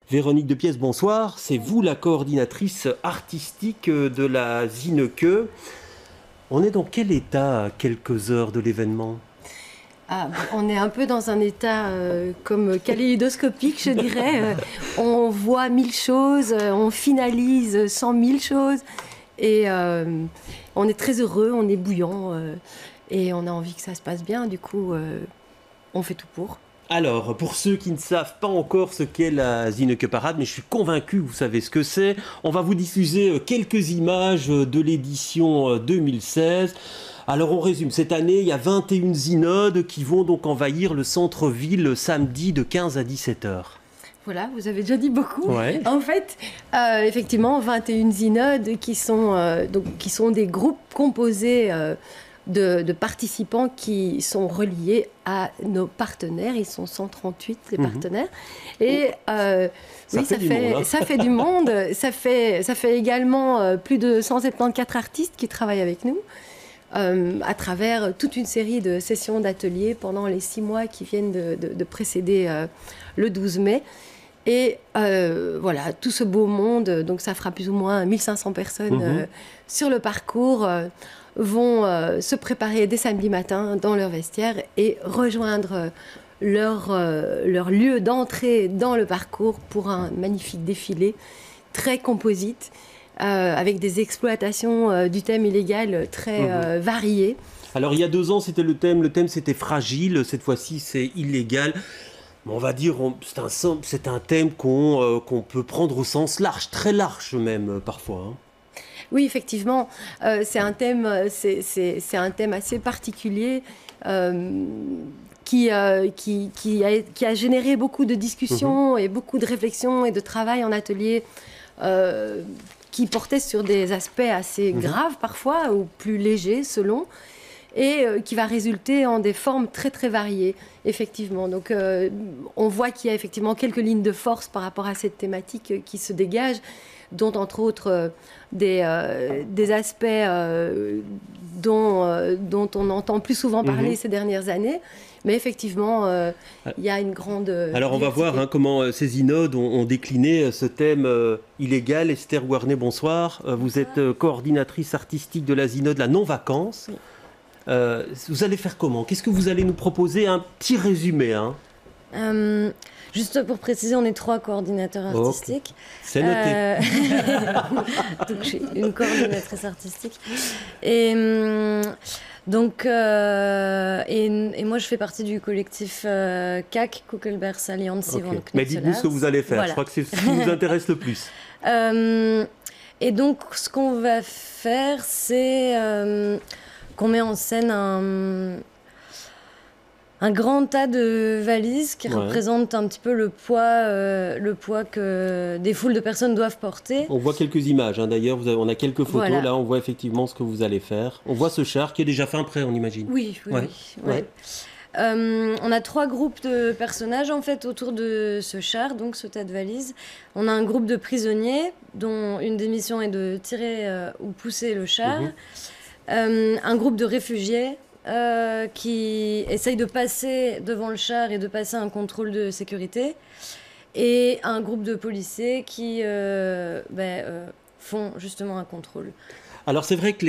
Véronique Depièce, bonsoir. C'est vous la coordinatrice artistique de la Zineke. On est dans quel état à quelques heures de l'événement ? On est un peu dans un état comme kaléidoscopique, je dirais. On voit 1000 choses, on finalise 100 000 choses. Et on est très heureux, on est bouillant. Et on a envie que ça se passe bien. Du coup, on fait tout pour. Alors, pour ceux qui ne savent pas encore ce qu'est la Zineke Parade, mais je suis convaincu que vous savez ce que c'est, on va vous diffuser quelques images de l'édition 2016. Alors on résume, cette année, il y a 21 zynodes qui vont donc envahir le centre-ville samedi de 15 à 17 heures. Voilà, vous avez déjà dit beaucoup. Ouais. En fait, effectivement, 21 zynodes qui sont des groupes composés de participants qui sont reliés à nos partenaires. Ils sont 138, les partenaires. Et ça fait du monde. Ça fait également plus de 174 artistes qui travaillent avec nous. À travers toute une série de sessions d'ateliers pendant les 6 mois qui viennent de précéder le 12 mai. Et voilà, tout ce beau monde, donc ça fera plus ou moins 1500 personnes sur le parcours, vont se préparer dès samedi matin dans leur vestiaire et rejoindre leur lieu d'entrée dans le parcours pour un magnifique défilé très composite, avec des exploitations du thème illégal très variées. Alors il y a 2 ans c'était le thème c'était fragile, cette fois-ci c'est illégal. On va dire c'est un thème qu'on peut prendre au sens large, très large même parfois. Hein. Oui, effectivement, c'est un thème assez particulier qui a généré beaucoup de discussions et beaucoup de réflexions et de travail en atelier qui portait sur des aspects assez graves parfois ou plus légers selon, et qui va résulter en des formes très très variées, effectivement. Donc on voit qu'il y a effectivement quelques lignes de force par rapport à cette thématique qui se dégagent, dont entre autres des aspects dont on entend plus souvent parler ces dernières années. Mais effectivement, il y a une grande... Alors on va voir comment ces zynodes ont décliné ce thème illégal. Esther Guarnet, bonsoir. Vous êtes coordinatrice artistique de la Zynode La Non-Vacances. Oui. Vous allez faire comment ? Qu'est-ce que vous allez nous proposer ? Un petit résumé. Juste pour préciser, on est 3 coordinateurs artistiques. Okay. C'est noté. Donc, je suis une coordinatrice artistique. Et donc, et moi, je fais partie du collectif CAC, Kuckelbergs Allianz. Mais dites-nous ce que vous allez faire. Voilà. Je crois que c'est ce qui nous intéresse le plus. Et donc, ce qu'on va faire, c'est qu'on met en scène un grand tas de valises qui représentent un petit peu le poids que des foules de personnes doivent porter. On voit quelques images, hein. D'ailleurs, on a quelques photos. Voilà. Là, on voit effectivement ce que vous allez faire. On voit ce char qui est déjà fin prêt, on imagine. Oui. On a 3 groupes de personnages en fait autour de ce char, donc ce tas de valises. On a un groupe de prisonniers dont une des missions est de tirer ou pousser le char. Un groupe de réfugiés qui essaye de passer devant le char et de passer un contrôle de sécurité, et un groupe de policiers qui font justement un contrôle. Alors c'est vrai que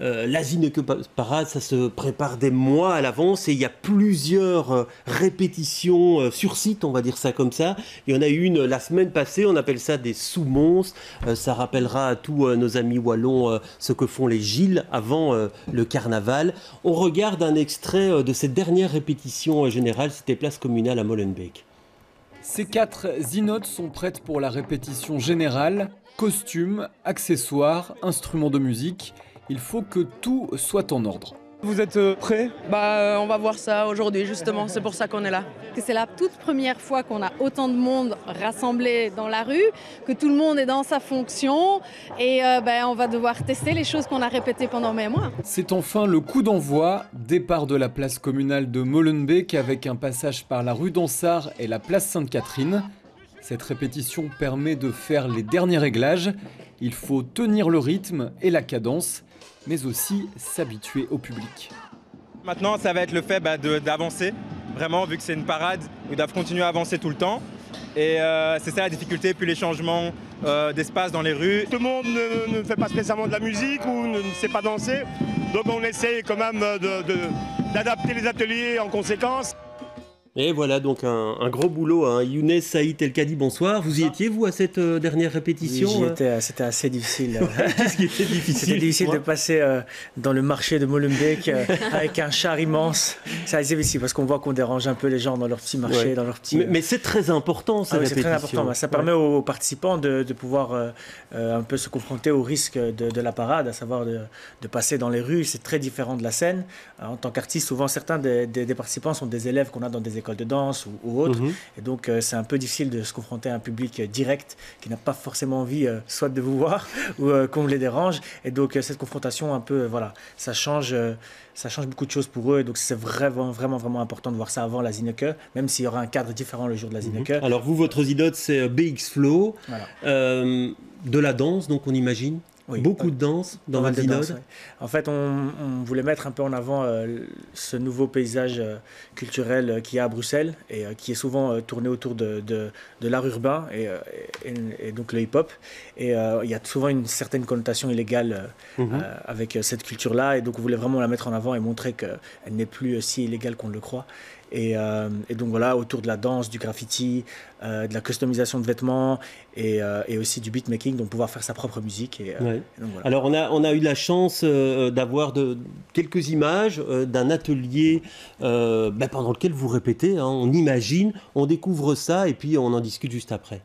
la Zineke Parade, ça se prépare des mois à l'avance et il y a plusieurs répétitions sur site, on va dire ça comme ça. Il y en a une la semaine passée, on appelle ça des sous-monstres. Ça rappellera à tous nos amis wallons ce que font les Gilles avant le carnaval. On regarde un extrait de cette dernière répétition générale, c'était place communale à Molenbeek. Ces 4 zynodes sont prêtes pour la répétition générale. Costumes, accessoires, instruments de musique, il faut que tout soit en ordre. Vous êtes prêts ? On va voir ça aujourd'hui justement, c'est pour ça qu'on est là. C'est la toute première fois qu'on a autant de monde rassemblé dans la rue, que tout le monde est dans sa fonction et on va devoir tester les choses qu'on a répétées pendant mes mois. C'est enfin le coup d'envoi, départ de la place communale de Molenbeek avec un passage par la rue d'Ansart et la place Sainte-Catherine. Cette répétition permet de faire les derniers réglages. Il faut tenir le rythme et la cadence, mais aussi s'habituer au public. Maintenant, ça va être le fait d'avancer. Vraiment, vu que c'est une parade, ils doivent continuer à avancer tout le temps. Et c'est ça la difficulté, puis les changements d'espace dans les rues. Tout le monde ne fait pas spécialement de la musique ou ne sait pas danser, donc on essaye quand même d'adapter les ateliers en conséquence. Et voilà donc un gros boulot, hein. Younes Saïd El-Kadi, bonsoir. Vous y étiez, vous, à cette dernière répétition? Oui, j'y étais, c'était assez difficile. Qu'est-ce qui était difficile? C'était difficile de passer dans le marché de Molenbeek avec un char immense. C'est assez difficile parce qu'on voit qu'on dérange un peu les gens dans leur petit marché, dans leur petit... Mais c'est très important, ces répétitions. C'est très important. Ça permet aux participants de pouvoir un peu se confronter au risque de la parade, à savoir de passer dans les rues. C'est très différent de la scène. En tant qu'artiste, souvent certains des participants sont des élèves qu'on a dans des écoles de danse ou autres, et donc c'est un peu difficile de se confronter à un public direct qui n'a pas forcément envie soit de vous voir ou qu'on les dérange, et donc cette confrontation un peu, voilà, ça change beaucoup de choses pour eux, et donc c'est vraiment important de voir ça avant la Zineke, même s'il y aura un cadre différent le jour de la Zineke. Alors vous, votre idote, c'est BX Flow, voilà. De la danse, donc on imagine. Oui, beaucoup de danse dans votre synode. Ouais. En fait, on voulait mettre un peu en avant ce nouveau paysage culturel qu'il y a à Bruxelles et qui est souvent tourné autour de l'art urbain et donc le hip-hop. Et il y a souvent une certaine connotation illégale avec cette culture-là. Et donc, on voulait vraiment la mettre en avant et montrer qu'elle n'est plus si illégale qu'on le croit. Et donc voilà, autour de la danse, du graffiti, de la customisation de vêtements et aussi du beatmaking, donc pouvoir faire sa propre musique. Et donc voilà. Alors on a eu la chance d'avoir quelques images d'un atelier pendant lequel vous répétez, hein, on imagine, on découvre ça et puis on en discute juste après.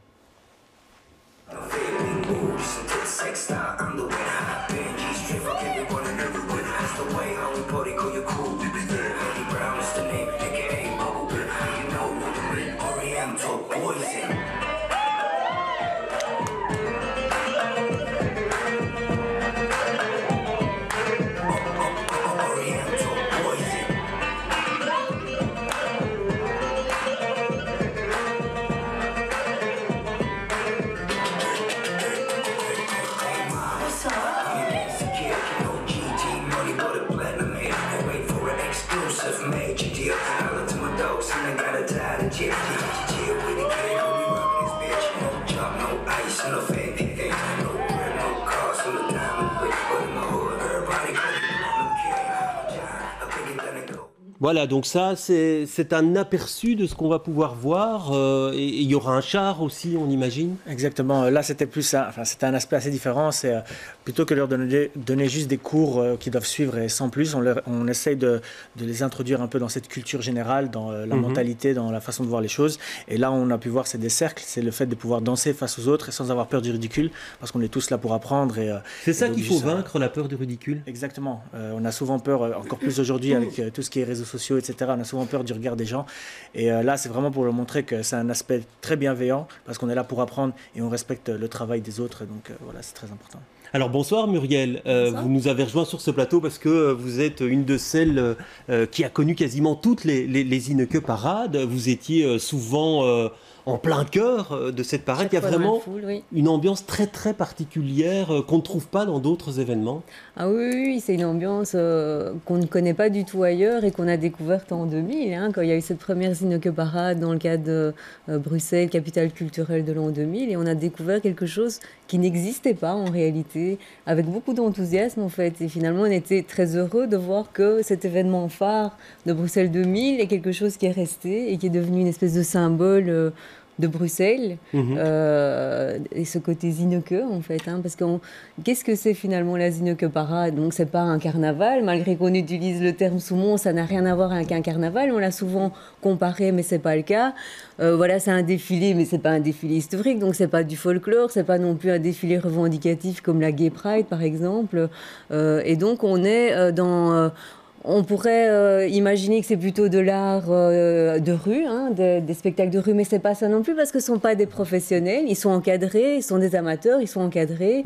Voilà, donc ça, c'est un aperçu de ce qu'on va pouvoir voir. Et il y aura un char aussi, on imagine. Exactement. Là, c'était plus c'était un aspect assez différent. C'est plutôt que leur donner juste des cours qu'ils doivent suivre et sans plus, on essaye de les introduire un peu dans cette culture générale, dans la mentalité, dans la façon de voir les choses. Et là, on a pu voir, c'est des cercles. C'est le fait de pouvoir danser face aux autres et sans avoir peur du ridicule, parce qu'on est tous là pour apprendre. C'est ça qu'il faut vaincre, la peur du ridicule. Exactement. On a souvent peur, encore plus aujourd'hui avec tout ce qui est réseaux sociaux, etc. On a souvent peur du regard des gens. Et là, c'est vraiment pour leur montrer que c'est un aspect très bienveillant, parce qu'on est là pour apprendre et on respecte le travail des autres. Donc voilà, c'est très important. Alors bonsoir Muriel, bonsoir. Vous nous avez rejoint sur ce plateau parce que vous êtes une de celles qui a connu quasiment toutes les Zineke parades. Vous étiez souvent en plein cœur de cette parade. Il y a vraiment une ambiance très très particulière qu'on ne trouve pas dans d'autres événements. Ah oui, c'est une ambiance qu'on ne connaît pas du tout ailleurs et qu'on a découverte en 2000, hein, quand il y a eu cette première Zineke parade dans le cadre de Bruxelles, capitale culturelle de l'an 2000, et on a découvert quelque chose qui n'existait pas en réalité, avec beaucoup d'enthousiasme en fait. Et finalement, on était très heureux de voir que cet événement phare de Bruxelles 2000 est quelque chose qui est resté et qui est devenu une espèce de symbole de Bruxelles, et ce côté Zineke en fait, hein, parce que qu'est-ce que c'est finalement la Zineke parade? Donc c'est pas un carnaval, malgré qu'on utilise le terme Soumont, ça n'a rien à voir avec un carnaval, on l'a souvent comparé mais c'est pas le cas. Voilà, c'est un défilé mais c'est pas un défilé historique, donc c'est pas du folklore, c'est pas non plus un défilé revendicatif comme la Gay Pride par exemple, et donc on est dans... On pourrait imaginer que c'est plutôt de l'art de rue, hein, des spectacles de rue, mais c'est pas ça non plus parce que ce sont pas des professionnels, ils sont encadrés, ils sont des amateurs, ils sont encadrés.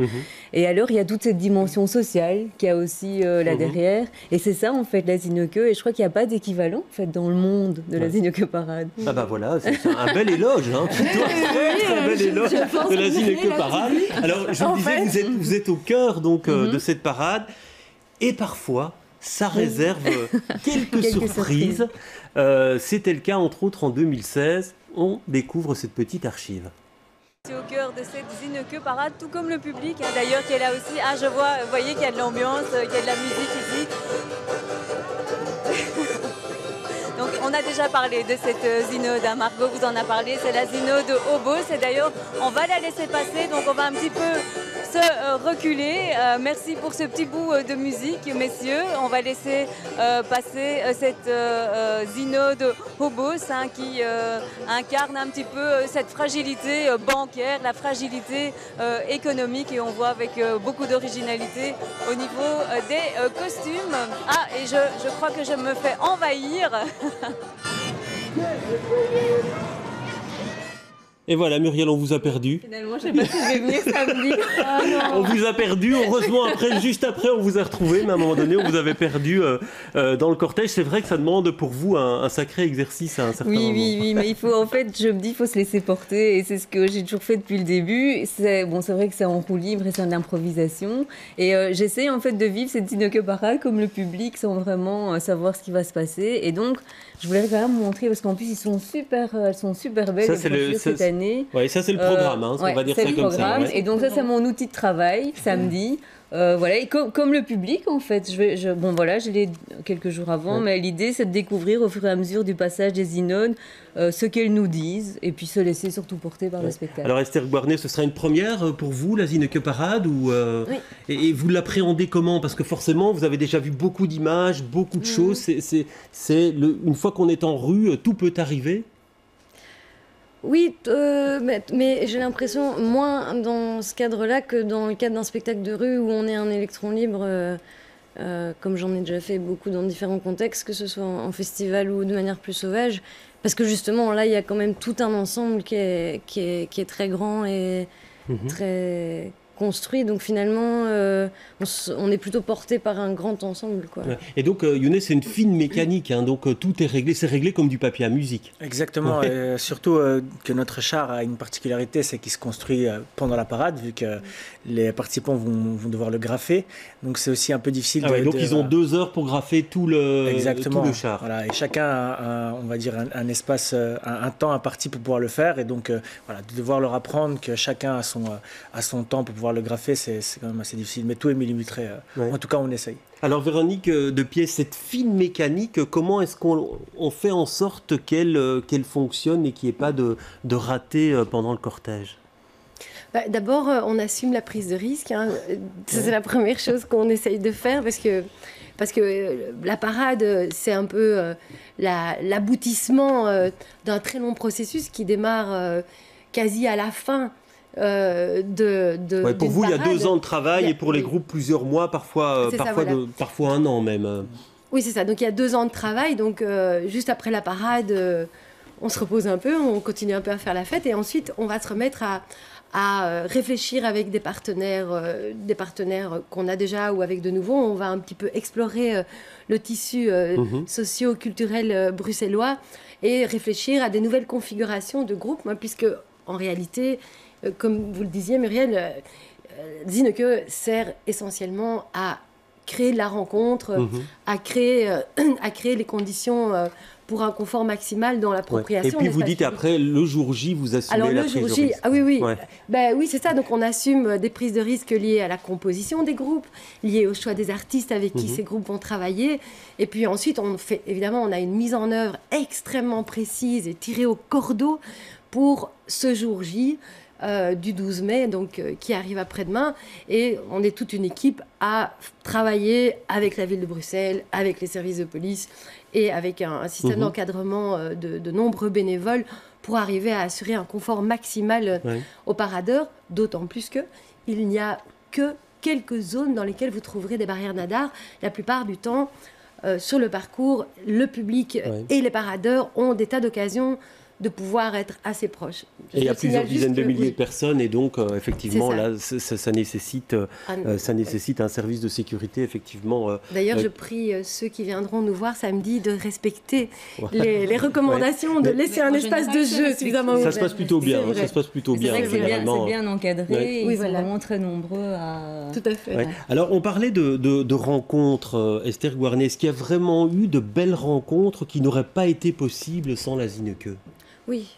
Et alors il y a toute cette dimension sociale qui a aussi là derrière. Et c'est ça en fait la Zineke. Et je crois qu'il n'y a pas d'équivalent en fait dans le monde de la Zineke parade. Ah bah voilà, c'est un bel éloge, hein, plutôt un très bel éloge de la Zineke parade. Alors je vous disais, vous êtes au cœur donc de cette parade et parfois ça réserve quelques surprises. C'était le cas entre autres en 2016. on découvre cette petite archive. C'est au cœur de cette Zineke parade, tout comme le public d'ailleurs qui est là aussi. Ah, je vois, vous voyez qu'il y a de l'ambiance, qu'il y a de la musique ici. Donc on a déjà parlé de cette zinode, Margot vous en a parlé, c'est la zinode Hobo. C'est d'ailleurs, on va la laisser passer, donc on va un petit peu se reculer. Merci pour ce petit bout de musique, messieurs. On va laisser passer cette zinode Hobos qui incarne un petit peu cette fragilité bancaire, la fragilité économique, et on voit avec beaucoup d'originalité au niveau des costumes. Ah, et je crois que je me fais envahir. Et voilà, Muriel, on vous a perdu. Finalement, je ne sais pas si je vais venir samedi. Ah, on vous a perdu. Heureusement, juste après, on vous a retrouvé. Mais à un moment donné, on vous avait perdu dans le cortège. C'est vrai que ça demande pour vous un sacré exercice à un certain moment. Oui, mais il faut, en fait, je me dis, il faut se laisser porter. Et c'est ce que j'ai toujours fait depuis le début. C'est vrai que c'est en roue libre et c'est en improvisation. Et j'essaie, en fait, de vivre cette Zineke parade comme le public, sans vraiment savoir ce qui va se passer. Et donc, je voulais quand même montrer, parce qu'en plus, elles sont super belles. Ça, cette année. Oui, ça c'est le programme, on va dire ça comme ça. Ouais. Et donc ça c'est mon outil de travail, samedi. Voilà, et comme le public en fait, je l'ai quelques jours avant, mais l'idée c'est de découvrir au fur et à mesure du passage des Zinodes ce qu'elles nous disent, et puis se laisser surtout porter par le spectacle. Alors Esther Guarnet, ce sera une première pour vous, la Zineke parade, ou oui. Et vous l'appréhendez comment? Parce que forcément, vous avez déjà vu beaucoup d'images, beaucoup de choses. Une fois qu'on est en rue, tout peut arriver. Oui, mais j'ai l'impression, moins dans ce cadre-là que dans le cadre d'un spectacle de rue où on est un électron libre, comme j'en ai déjà fait beaucoup dans différents contextes, que ce soit en festival ou de manière plus sauvage. Parce que justement, là, il y a quand même tout un ensemble qui est très grand et très construit. Donc finalement, on est plutôt porté par un grand ensemble, quoi. Ouais. Et donc, Younes, c'est une fine mécanique, donc tout est réglé. C'est réglé comme du papier à musique. Exactement. Et surtout que notre char a une particularité, c'est qu'il se construit pendant la parade, vu que les participants vont devoir le graffer. Donc c'est aussi un peu difficile. Donc ils ont 2 heures pour graffer tout le char. Voilà. Et chacun a, on va dire, un espace, un temps imparti pour pouvoir le faire. Et donc, voilà, de devoir leur apprendre que chacun a son temps pour pouvoir le graffer, c'est quand même assez difficile. Mais tout est millimétré. En tout cas, on essaye. Alors Véronique Depies, cette fine mécanique, comment est-ce qu'on fait en sorte qu'elle fonctionne et qu'il n'y ait pas de raté pendant le cortège? D'abord, on assume la prise de risque. C'est la première chose qu'on essaye de faire parce que la parade, c'est un peu l'aboutissement d'un très long processus qui démarre quasi à la fin. Pour vous, il y a 2 ans de travail et pour les groupes, plusieurs mois, parfois 1 an même. Oui, c'est ça. Donc il y a 2 ans de travail. Donc juste après la parade, on se repose un peu, on continue un peu à faire la fête et ensuite on va se remettre à réfléchir avec des partenaires qu'on a déjà ou avec de nouveaux. On va un petit peu explorer le tissu socio-culturel bruxellois et réfléchir à des nouvelles configurations de groupes, puisque en réalité, comme vous le disiez, Muriel, Zineke sert essentiellement à créer de la rencontre, à créer les conditions pour un confort maximal dans l'appropriation. Et puis vous dites après, le jour J, vous assumez la prise de risque. Ah oui. Oui, c'est ça. Donc on assume des prises de risque liées à la composition des groupes, liées au choix des artistes avec qui ces groupes vont travailler. Et puis ensuite, on a une mise en œuvre extrêmement précise et tirée au cordeau pour ce jour J. Du 12 mai, qui arrive après-demain. Et on est toute une équipe à travailler avec la ville de Bruxelles, avec les services de police et avec un système d'encadrement de nombreux bénévoles pour arriver à assurer un confort maximal aux paradeurs, d'autant plus qu'il n'y a que quelques zones dans lesquelles vous trouverez des barrières nadar. La plupart du temps, sur le parcours, le public et les paradeurs ont des tas d'occasions de pouvoir être assez proches. Et il y a plusieurs dizaines de milliers de personnes et donc effectivement là ça nécessite un service de sécurité effectivement. D'ailleurs je prie ceux qui viendront nous voir samedi de respecter les recommandations, de laisser un espace de jeu suffisamment ouvert. Ça se passe plutôt bien. Ça se passe plutôt bien. C'est bien encadré. Ils sont vraiment très nombreux à. Tout à fait. Alors on parlait de rencontres, Esther Guarnet. Est-ce qu'il y a vraiment eu de belles rencontres qui n'auraient pas été possibles sans la Zineke? Oui,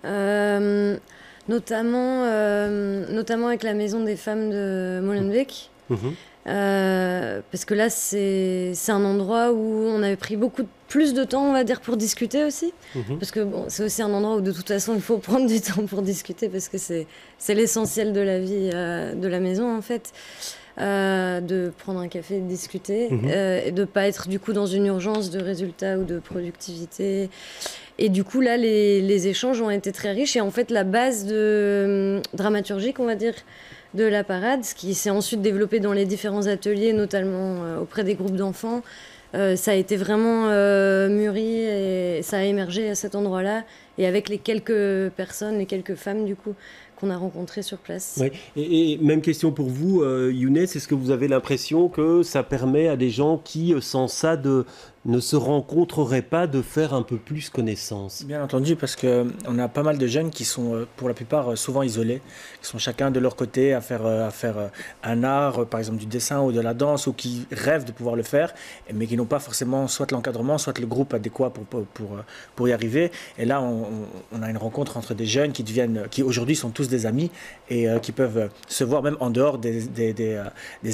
Notamment avec la Maison des femmes de Molenbeek. Parce que là, c'est un endroit où on avait pris plus de temps, on va dire, pour discuter aussi. Parce que bon, c'est aussi un endroit où, de toute façon, il faut prendre du temps pour discuter, parce que c'est l'essentiel de la vie de la maison, en fait. De prendre un café et de discuter, et de ne pas être, du coup, dans une urgence de résultats ou de productivité. Et du coup, là, les échanges ont été très riches. Et en fait, la base dramaturgique, on va dire, de la parade, ce qui s'est ensuite développé dans les différents ateliers, notamment auprès des groupes d'enfants, ça a été vraiment mûri et ça a émergé à cet endroit-là. Et avec les quelques personnes, les quelques femmes, du coup, qu'on a rencontrées sur place. Oui. Et même question pour vous, Younes, est-ce que vous avez l'impression que ça permet à des gens qui, sans ça, ne se rencontreraient pas, de faire un peu plus connaissance? Bien entendu, parce qu'on a pas mal de jeunes qui sont, pour la plupart, souvent isolés, qui sont chacun de leur côté à faire un art, par exemple du dessin ou de la danse, ou qui rêvent de pouvoir le faire, mais qui n'ont pas forcément soit l'encadrement, soit le groupe adéquat pour y arriver. Et là, on a une rencontre entre des jeunes qui aujourd'hui sont tous des amis et qui peuvent se voir même en dehors des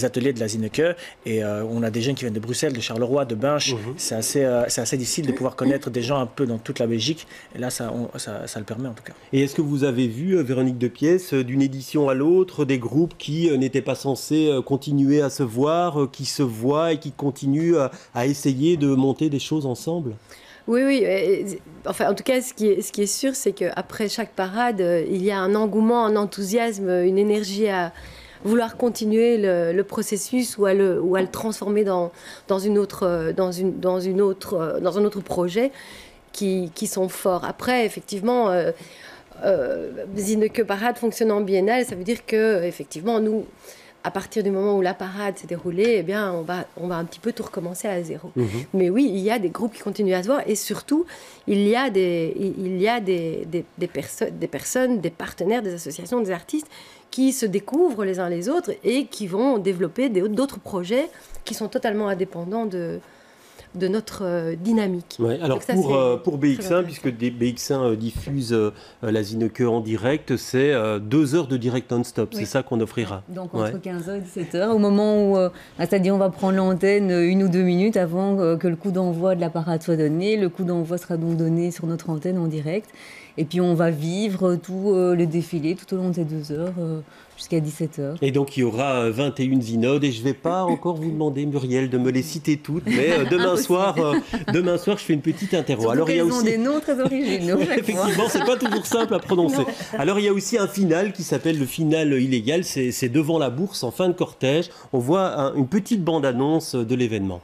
ateliers de la Zineke. Et on a des jeunes qui viennent de Bruxelles, de Charleroi, de Binche. C'est assez difficile de pouvoir connaître des gens un peu dans toute la Belgique. Et là, ça le permet en tout cas. Et est-ce que vous avez vu, Véronique Depièce, d'une édition à l'autre, des groupes qui n'étaient pas censés continuer à se voir, qui se voient et qui continuent à essayer de monter des choses ensemble? Oui. Enfin, en tout cas, ce qui est sûr, c'est qu'après chaque parade, il y a un engouement, un enthousiasme, une énergie à vouloir continuer le processus ou à le transformer dans un autre projet qui sont forts. Après, effectivement, Zineke Parade fonctionne en biennale, ça veut dire que effectivement, nous, à partir du moment où la parade s'est déroulée, eh bien, on va un petit peu tout recommencer à zéro. Mais oui, il y a des groupes qui continuent à se voir, et surtout, il y a des personnes, des partenaires, des associations, des artistes qui se découvrent les uns les autres et qui vont développer d'autres projets qui sont totalement indépendants de notre dynamique. Ouais, alors ça, pour BX1, puisque BX1 diffuse la Zineke en direct, c'est 2 heures de direct non-stop, c'est ça qu'on offrira. Donc entre 15h et 17h, au moment où c'est-à-dire on va prendre l'antenne 1 ou 2 minutes avant que le coup d'envoi de la parade soit donné. Le coup d'envoi sera donc donné sur notre antenne en direct. Et puis on va vivre tout le défilé tout au long de ces 2 heures jusqu'à 17h. Et donc il y aura 21 Zinodes, et je ne vais pas encore vous demander, Muriel, de me les citer toutes, mais demain soir, je fais une petite interro. Alors il y a aussi des noms très originaux. Effectivement, c'est pas toujours simple à prononcer. Non. Alors il y a aussi un final qui s'appelle le final illégal, c'est devant la bourse en fin de cortège. On voit une petite bande-annonce de l'événement.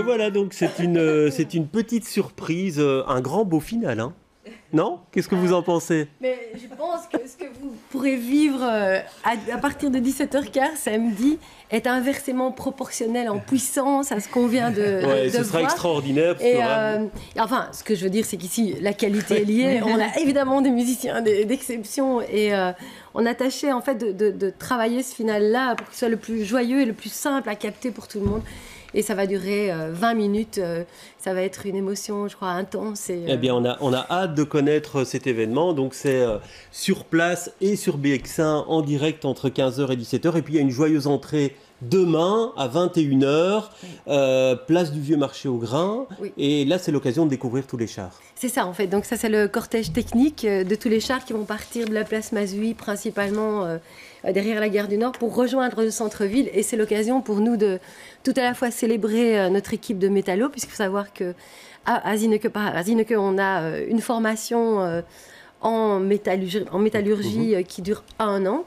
Voilà, donc c'est une petite surprise, un grand beau final, hein. Non? Qu'est-ce que vous en pensez? Mais je pense que ce que vous pourrez vivre à partir de 17h15 samedi est inversement proportionnel en puissance à ce qu'on vient de ce voir. Sera extraordinaire. Et enfin, ce que je veux dire, c'est qu'ici, la qualité est liée. On a évidemment des musiciens d'exception et on a tâché en fait de travailler ce final-là pour qu'il soit le plus joyeux et le plus simple à capter pour tout le monde. Et ça va durer 20 minutes. Ça va être une émotion, je crois, intense. Eh bien, on a hâte de connaître cet événement. Donc, c'est sur place et sur BX1 en direct entre 15h et 17h. Et puis, il y a une joyeuse entrée demain à 21h, place du Vieux Marché au Grain. Oui. Et là, c'est l'occasion de découvrir tous les chars. C'est ça, en fait. Donc ça, c'est le cortège technique de tous les chars qui vont partir de la place Mazouille, principalement derrière la gare du Nord, pour rejoindre le centre-ville. Et c'est l'occasion pour nous de tout à la fois célébrer notre équipe de métallo, puisqu'il faut savoir qu'à Zineke, on a une formation en métallurgie qui dure 1 an.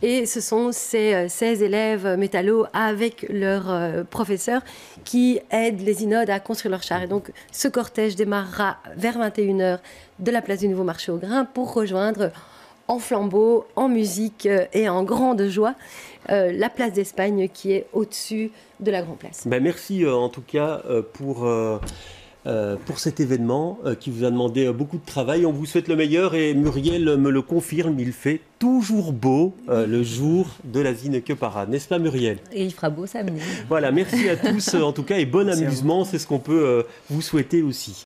Et ce sont ces 16 élèves métallos avec leurs professeurs qui aident les Inodes à construire leurs chars. Et donc, ce cortège démarrera vers 21h de la place du Nouveau Marché au Grain pour rejoindre en flambeau, en musique et en grande joie la place d'Espagne qui est au-dessus de la Grande Place. Ben merci en tout cas pour cet événement qui vous a demandé beaucoup de travail. On vous souhaite le meilleur et Muriel me le confirme, il fait toujours beau le jour de la Zineke Parade. N'est-ce pas Muriel? Et il fera beau samedi. Voilà, merci à tous en tout cas et bon amusement, c'est ce qu'on peut vous souhaiter aussi.